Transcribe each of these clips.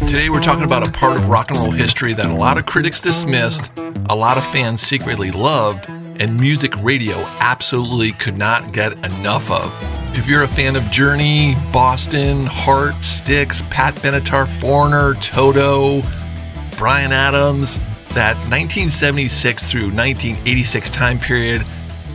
Today we're talking about a part of rock and roll history that a lot of critics dismissed, a lot of fans secretly loved, and music radio absolutely could not get enough of. If you're a fan of Journey, Boston, Heart, Styx, Pat Benatar, Foreigner, Toto, Bryan Adams, that 1976 through 1986 time period,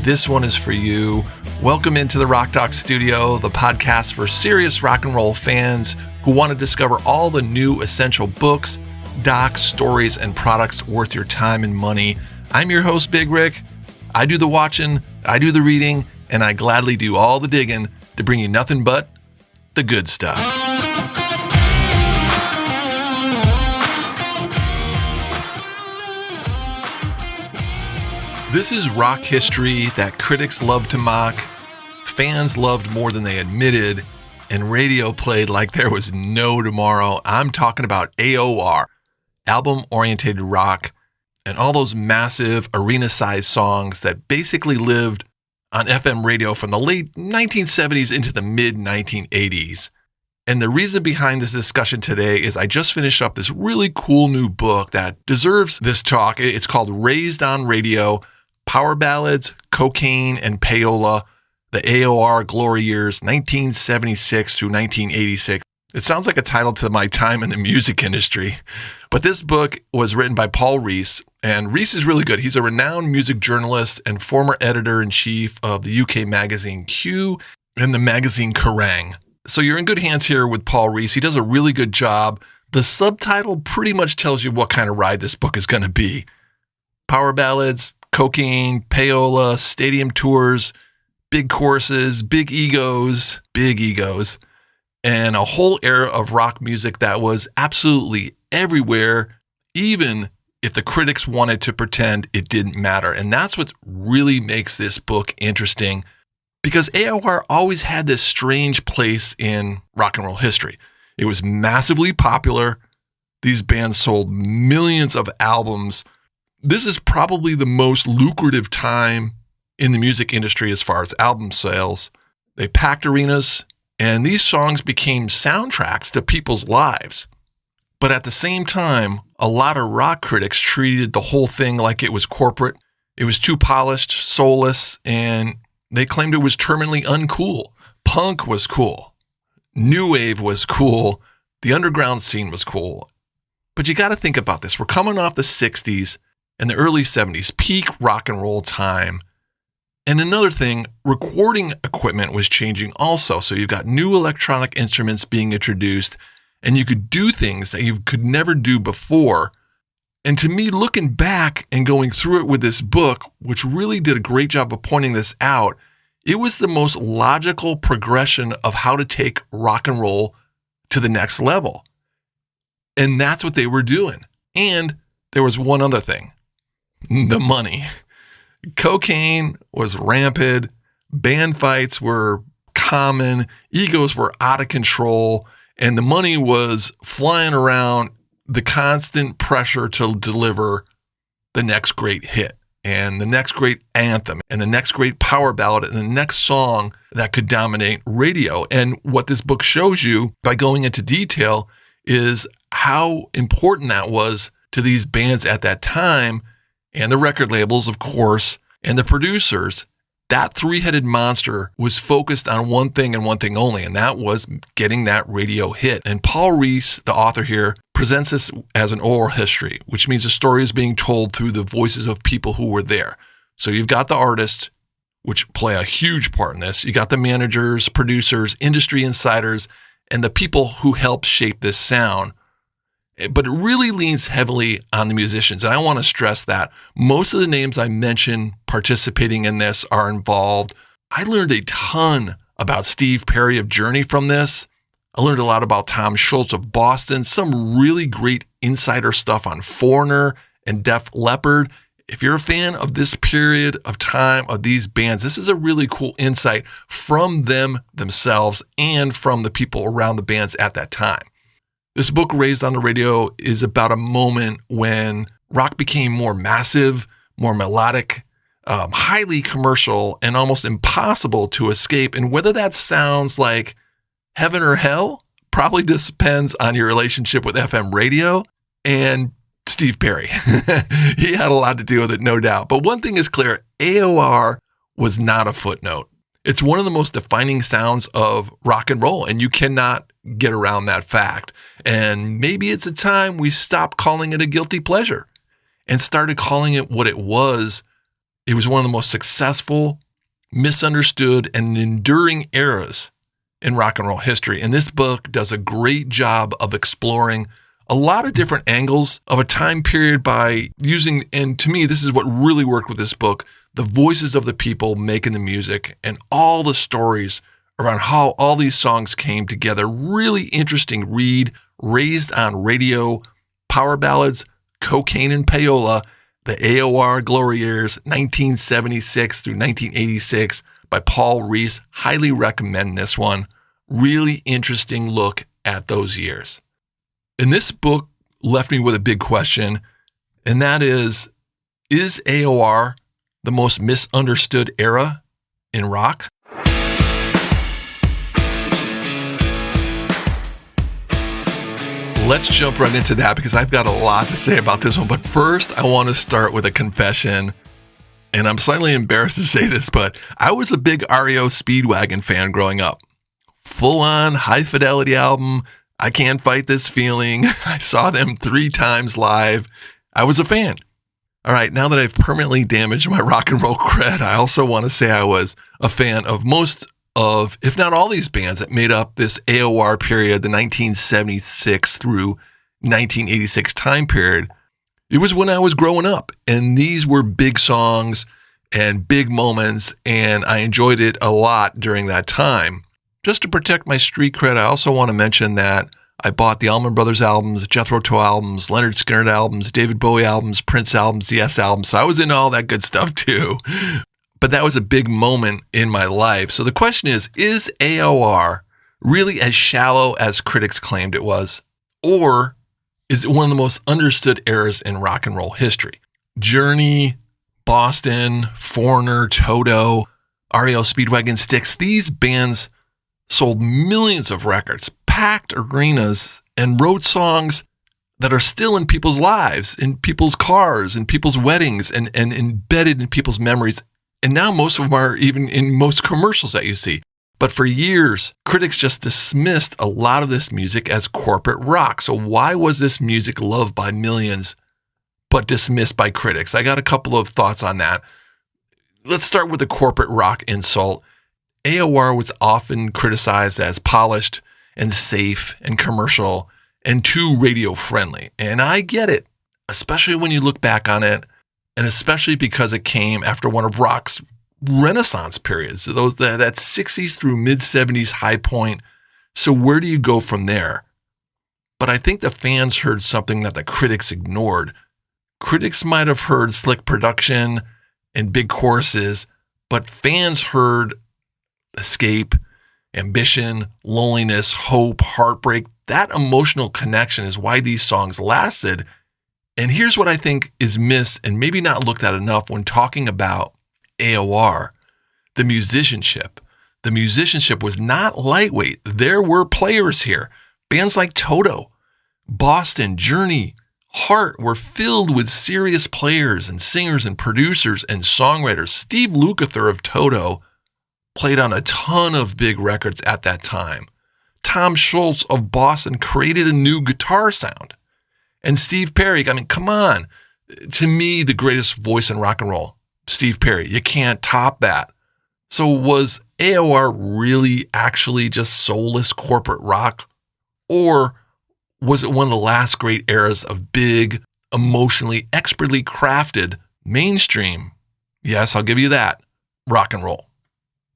this one is for you. Welcome into the Rock Doc Studio, the podcast for serious rock and roll fans who want to discover all the new essential books, docs, stories, and products worth your time and money. I'm your host, Big Rick. I do the watching, I do the reading, and I gladly do all the digging to bring you nothing but the good stuff. This is rock history that critics love to mock, fans loved more than they admitted, and radio played like there was no tomorrow. I'm talking about AOR, album-oriented rock, and all those massive arena-sized songs that basically lived on FM radio from the late 1970s into the mid-1980s. And the reason behind this discussion today is I just finished up this really cool new book that deserves this talk. It's called Raised on Radio, Power Ballads, Cocaine, and Payola, the AOR Glory Years, 1976 to 1986. It sounds like a title to my time in the music industry. But this book was written by Paul Rees, and Rees is really good. He's a renowned music journalist and former editor-in-chief of the UK magazine Q and the magazine Kerrang! So you're in good hands here with Paul Rees. He does a really good job. The subtitle pretty much tells you what kind of ride this book is going to be. Power Ballads, Cocaine, Payola, stadium tours, big choruses, big egos, and a whole era of rock music that was absolutely everywhere, even if the critics wanted to pretend it didn't matter. And that's what really makes this book interesting, because AOR always had this strange place in rock and roll history. It was massively popular. These bands sold millions of albums. This is probably the most lucrative time in the music industry as far as album sales. They packed arenas, and these songs became soundtracks to people's lives. But at the same time, a lot of rock critics treated the whole thing like it was corporate. It was too polished, soulless, and they claimed it was terminally uncool. Punk was cool. New wave was cool. The underground scene was cool. But you got to think about this. We're coming off the 60s and the early 70s, peak rock and roll time. And another thing, recording equipment was changing also. So you've got new electronic instruments being introduced, and you could do things that you could never do before. And to me, looking back and going through it with this book, which really did a great job of pointing this out, it was the most logical progression of how to take rock and roll to the next level. And that's what they were doing. And there was one other thing, the money. Cocaine was rampant, band fights were common, egos were out of control, and the money was flying around, the constant pressure to deliver the next great hit and the next great anthem and the next great power ballad and the next song that could dominate radio. And what this book shows you by going into detail is how important that was to these bands at that time, and the record labels, of course, and the producers. That three-headed monster was focused on one thing and one thing only, and that was getting that radio hit. And Paul Rees, the author here, presents this as an oral history, which means the story is being told through the voices of people who were there. So you've got the artists, which play a huge part in this. You got the managers, producers, industry insiders, and the people who helped shape this sound. But it really leans heavily on the musicians. And I want to stress that most of the names I mentioned participating in this are involved. I learned a ton about Steve Perry of Journey from this. I learned a lot about Tom Scholz of Boston, some really great insider stuff on Foreigner and Def Leppard. If you're a fan of this period of time of these bands, this is a really cool insight from them themselves and from the people around the bands at that time. This book, Raised on the Radio, is about a moment when rock became more massive, more melodic, highly commercial, and almost impossible to escape. And whether that sounds like heaven or hell, probably depends on your relationship with FM radio and Steve Perry. He had a lot to do with it, no doubt. But one thing is clear, AOR was not a footnote. It's one of the most defining sounds of rock and roll, and you cannot get around that fact. And maybe it's a time we stopped calling it a guilty pleasure and started calling it what it was. It was one of the most successful, misunderstood, and enduring eras in rock and roll history. And this book does a great job of exploring a lot of different angles of a time period by using, and to me, this is what really worked with this book, the voices of the people making the music and all the stories around how all these songs came together. Really interesting read, raised on radio, power ballads, cocaine and payola, the AOR glory years, 1976 through 1986 by Paul Rees. Highly recommend this one. Really interesting look at those years. And this book left me with a big question, and that is AOR the most misunderstood era in rock? Let's jump right into that because I've got a lot to say about this one. But first, I want to start with a confession. And I'm slightly embarrassed to say this, but I was a big REO Speedwagon fan growing up. Full-on, high-fidelity album. I Can't Fight This Feeling. I saw them 3 times live. I was a fan. All right, now that I've permanently damaged my rock and roll cred, I also want to say I was a fan of most of, if not all these bands that made up this AOR period, the 1976 through 1986 time period. It was when I was growing up, and these were big songs and big moments, and I enjoyed it a lot during that time. Just to protect my street cred, I also want to mention that I bought the Allman Brothers albums, Jethro Tull albums, Leonard Skinner albums, David Bowie albums, Prince albums, Yes albums. So I was into all that good stuff too. But that was a big moment in my life. So the question is AOR really as shallow as critics claimed it was? Or is it one of the most understood eras in rock and roll history? Journey, Boston, Foreigner, Toto, REO Speedwagon, Styx, these bands sold millions of records, packed arenas, and wrote songs that are still in people's lives, in people's cars, in people's weddings, and embedded in people's memories. And now most of them are even in most commercials that you see. But for years, critics just dismissed a lot of this music as corporate rock. So why was this music loved by millions, but dismissed by critics? I got a couple of thoughts on that. Let's start with the corporate rock insult. AOR was often criticized as polished and safe and commercial and too radio friendly. And I get it, especially when you look back on it, and especially because it came after one of rock's renaissance periods, that 60s through mid 70s high point. So where do you go from there? But I think the fans heard something that the critics ignored. Critics might have heard slick production and big choruses, but fans heard escape, ambition, loneliness, hope, heartbreak. That emotional connection is why these songs lasted. And here's what I think is missed and maybe not looked at enough when talking about AOR, the musicianship. The musicianship was not lightweight. There were players here. Bands like Toto, Boston, Journey, Heart were filled with serious players and singers and producers and songwriters. Steve Lukather of Toto played on a ton of big records at that time. Tom Scholz of Boston created a new guitar sound. And Steve Perry, I mean, come on. To me, the greatest voice in rock and roll, Steve Perry. You can't top that. So was AOR really actually just soulless corporate rock? Or was it one of the last great eras of big, emotionally, expertly crafted, mainstream, yes, I'll give you that, rock and roll?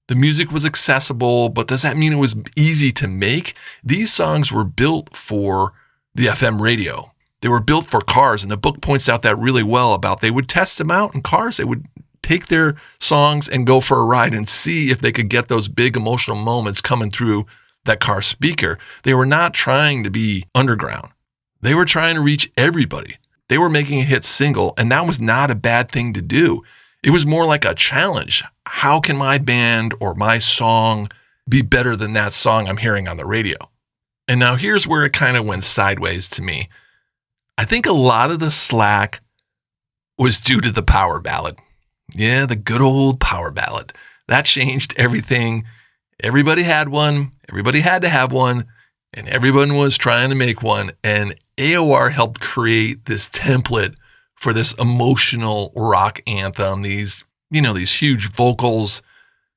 The music was accessible, but does that mean it was easy to make? These songs were built for the FM radio. They were built for cars, and the book points out that really well about they would test them out in cars. They would take their songs and go for a ride and see if they could get those big emotional moments coming through that car speaker. They were not trying to be underground. They were trying to reach everybody. They were making a hit single, and that was not a bad thing to do. It was more like a challenge. How can my band or my song be better than that song I'm hearing on the radio? And now here's where it kind of went sideways to me. I think a lot of the slack was due to the power ballad. Yeah, the good old power ballad. That changed everything. Everybody had one, everybody had to have one, and everyone was trying to make one. And AOR helped create this template for this emotional rock anthem. These huge vocals,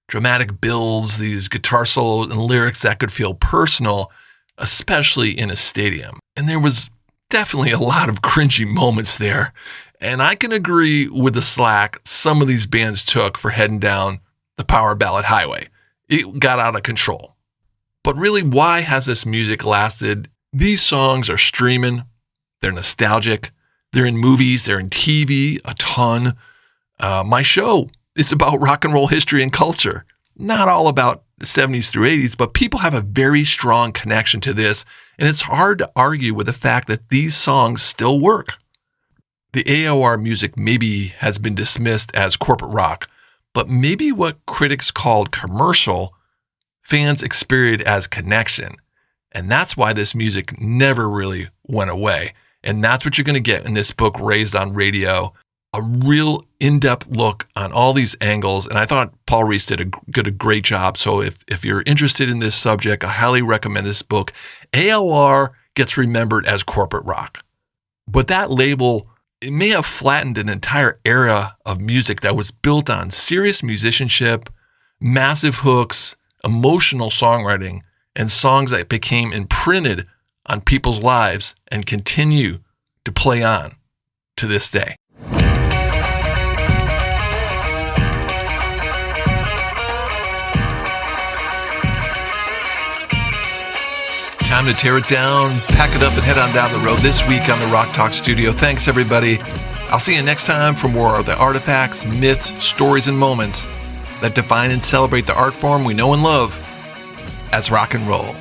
dramatic builds, these guitar solos and lyrics that could feel personal, especially in a stadium. And there was definitely a lot of cringy moments there. And I can agree with the slack some of these bands took for heading down the power ballad highway. It got out of control. But really, why has this music lasted? These songs are streaming. They're nostalgic. They're in movies. They're in TV a ton. My show is about rock and roll history and culture. Not all about the 70s through 80s, but people have a very strong connection to this. And it's hard to argue with the fact that these songs still work. The AOR music maybe has been dismissed as corporate rock, but maybe what critics called commercial, fans experienced as connection. And that's why this music never really went away. And that's what you're going to get in this book, Raised on Radio, a real in-depth look on all these angles. And I thought Paul Rees did a great job. So if you're interested in this subject, I highly recommend this book. AOR gets remembered as corporate rock, but that label, it may have flattened an entire era of music that was built on serious musicianship, massive hooks, emotional songwriting, and songs that became imprinted on people's lives and continue to play on to this day. Time to tear it down, pack it up, and head on down the road this week on the Rock Talk Studio. Thanks, everybody. I'll see you next time for more of the artifacts, myths, stories, and moments that define and celebrate the art form we know and love as rock and roll.